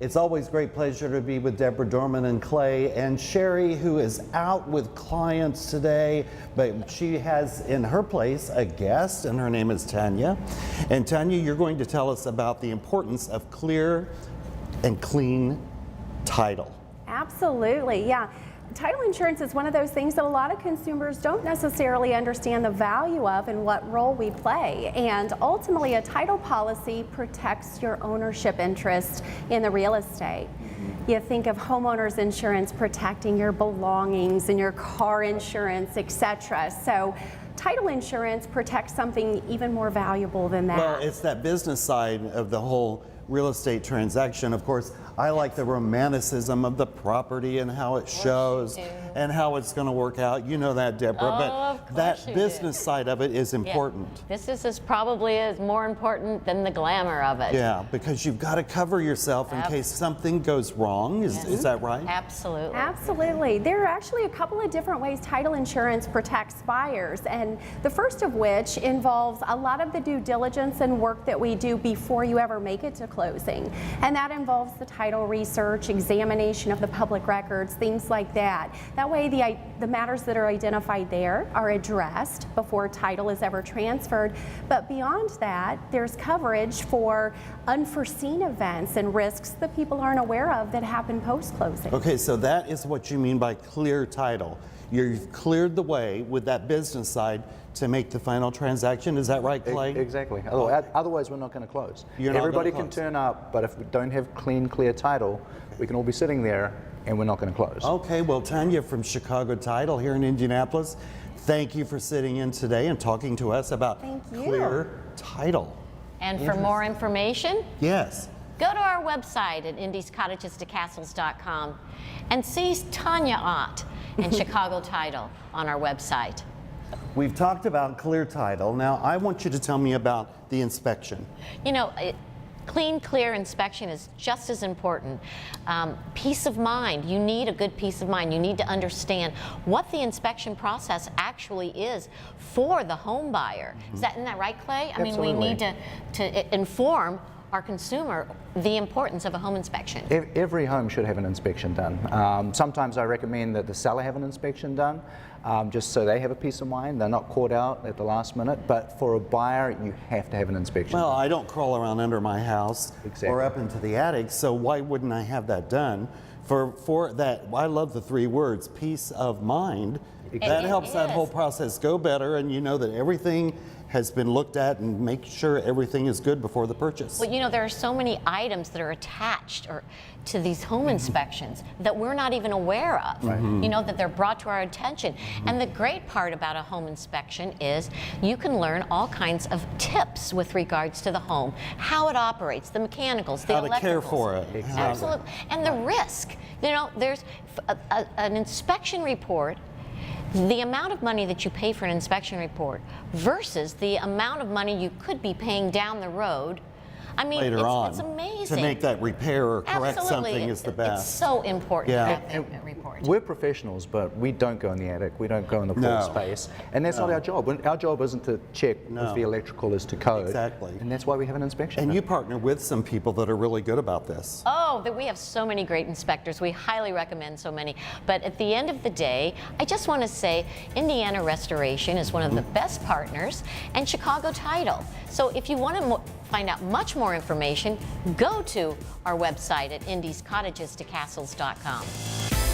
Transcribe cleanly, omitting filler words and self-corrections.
It's always a great pleasure to be with Deborah Dorman and Clay and Sherry, who is out with clients today, but she has in her place a guest, and her name is Tanya. And Tanya, you're going to tell us about the importance of clear and clean title. Absolutely, yeah. Title insurance is one of those things that a lot of consumers don't necessarily understand the value of and what role we play. And ultimately, a title policy protects your ownership interest in the real estate. You think of homeowners insurance protecting your belongings and your car insurance, etc. So title insurance protects something even more valuable than that. Well, it's that business side of the whole real estate transaction. Of course, I like the romanticism of the property and how it shows and how it's going to work out. You know that, Deborah, but that business side of it is important. Yeah. This is probably more important than the glamour of it. Yeah, because you've got to cover yourself in case something goes wrong. Is that right? Absolutely. Absolutely. There are actually a couple of different ways title insurance protects buyers, and the first of which involves a lot of the due diligence and work that we do before you ever make it to closing. And that involves the title research, examination of the public records, things like that. That way the matters that are identified there are addressed before title is ever transferred. But beyond that, there's coverage for unforeseen events and risks that people aren't aware of that happen post-closing. Okay, so that is what you mean by clear title. You've cleared the way with that business side to make the final transaction. Is that right, Clay? Exactly. Otherwise, we're not going to close. Everybody can turn up, but if we don't have clean, clear title, we can all be sitting there and we're not going to close. Okay, well, Tanya from Chicago Title here in Indianapolis, thank you for sitting in today and talking to us about clear title. And for more information, yes, go to our website at indiescottagestocastles.com and see Tanya Ott and Chicago Title on our website. We've talked about clear title. Now, I want you to tell me about the inspection. You know, clean, clear inspection is just as important. Peace of mind. You need a good peace of mind. You need to understand what the inspection process actually is for the home buyer. Isn't that right, Clay? I mean, we need to inform our consumer the importance of a home inspection. Every home should have an inspection done. Sometimes I recommend that the seller have an inspection done, just so they have a peace of mind. They're not caught out at the last minute. But for a buyer, you have to have an inspection Well, done. I don't crawl around under my house or up into the attic, so why wouldn't I have that done? For that, I love the three words, peace of mind. That helps that whole process go better, and you know that everything has been looked at and make sure everything is good before the purchase. Well, you know, there are so many items that are attached to these home inspections that we're not even aware of. You know, that they're brought to our attention. And the great part about a home inspection is you can learn all kinds of tips with regards to the home, how it operates, the mechanicals, the electricals. How to care for it. Absolutely. And the risk. You know, there's an inspection report. The amount of money that you pay for an inspection report versus the amount of money you could be paying down the road, I mean, it's amazing. To make that repair or correct something is the best. It's so important to have that report. We're professionals, but we don't go in the attic. We don't go in the crawl space. And that's not our job. Our job isn't to check if the electrical is to code. Exactly. And that's why we have an inspection. And you partner with some people that are really good about this. Oh, we have so many great inspectors. We highly recommend so many. But at the end of the day, I just want to say Indiana Restoration is one of the best partners, and Chicago Title. So if you want to find out much more information, go to our website at indiescottagestocastles.com.